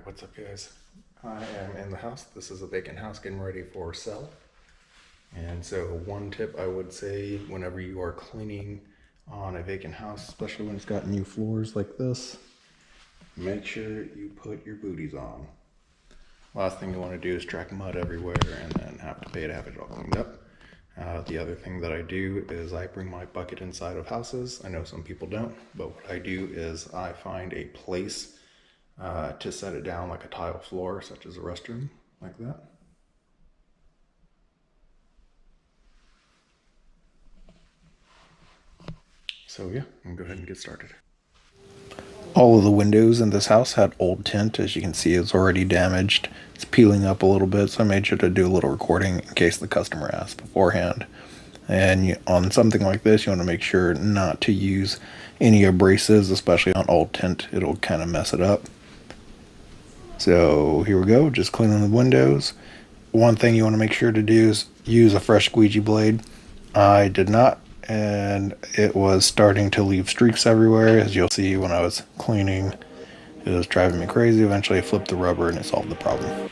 What's up, guys? I am in the house. This is a vacant house getting ready for sale. And so one tip I would say whenever you are cleaning on a vacant house, especially when it's got new floors like this, make sure you put your booties on. Last thing you want to do is track mud everywhere and then have to pay to have it all cleaned up. The other thing that I do is I bring my bucket inside of houses. I know some people don't, but what I do is I find a place to set it down, like a tile floor, such as a restroom, like that. So yeah, I'm gonna go ahead and get started. All of the windows in this house had old tint. As you can see, it's already damaged. It's peeling up a little bit, so I made sure to do a little recording in case the customer asked beforehand. And on something like this, you want to make sure not to use any abrasives, especially on old tint. It'll kind of mess it up. So here we go, just cleaning the windows. One thing you want to make sure to do is use a fresh squeegee blade. I did not, and it was starting to leave streaks everywhere. As you'll see, when I was cleaning, it was driving me crazy. Eventually I flipped the rubber and it solved the problem.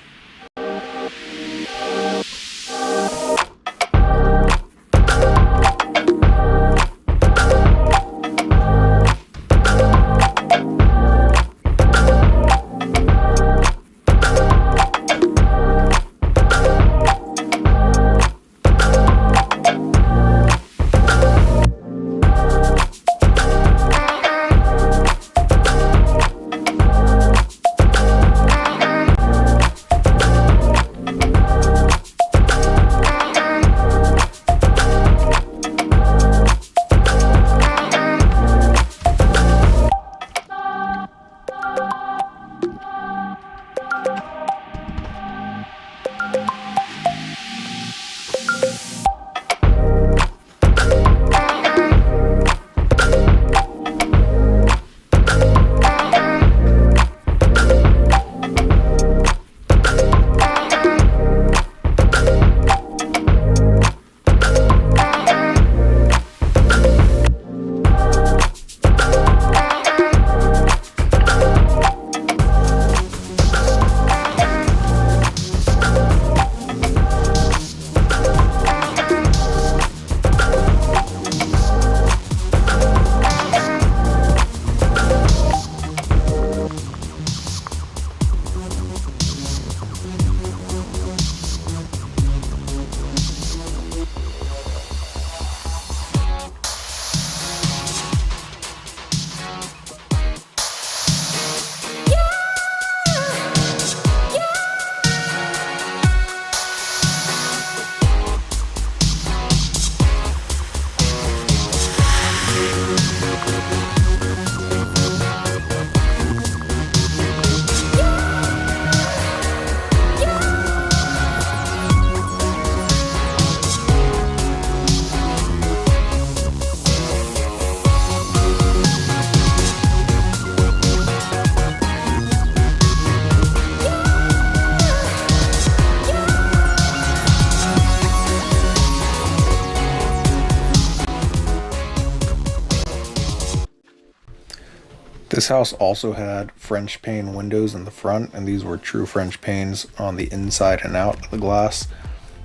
This house also had French pane windows in the front, and these were true French panes on the inside and out of the glass.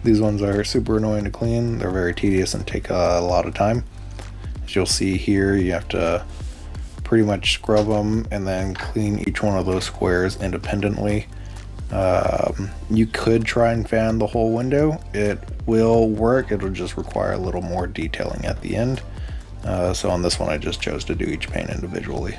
These ones are super annoying to clean. They're very tedious and take a lot of time. As you'll see here, you have to pretty much scrub them and then clean each one of those squares independently. You could try and fan the whole window. It will work. It'll just require a little more detailing at the end. So on this one, I just chose to do each pane individually.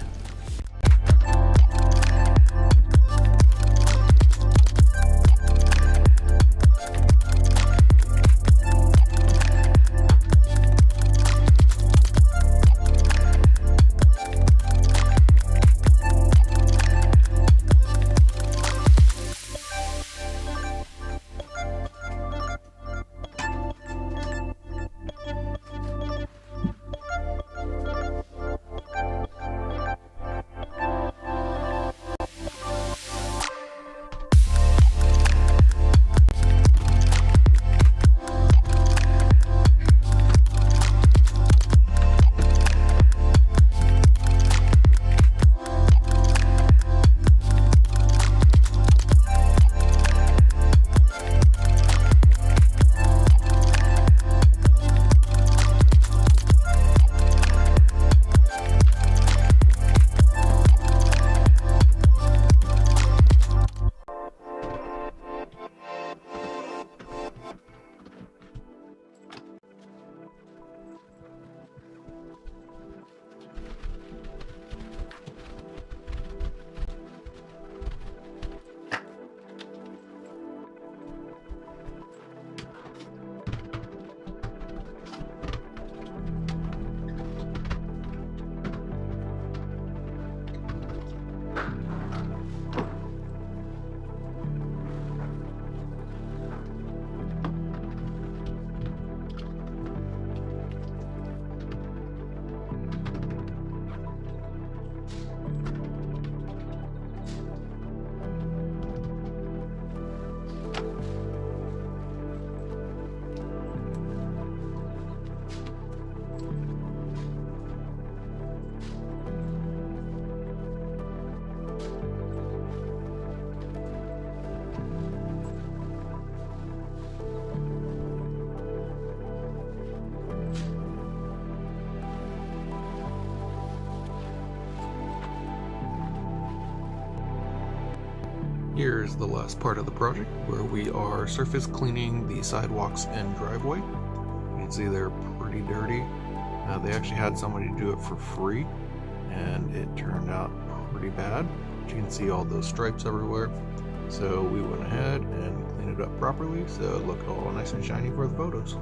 Here's the last part of the project where we are surface cleaning the sidewalks and driveway. You can see they're pretty dirty. They actually had somebody do it for free and it turned out pretty bad. You can see all those stripes everywhere. So we went ahead and cleaned it up properly so it looked all nice and shiny for the photos.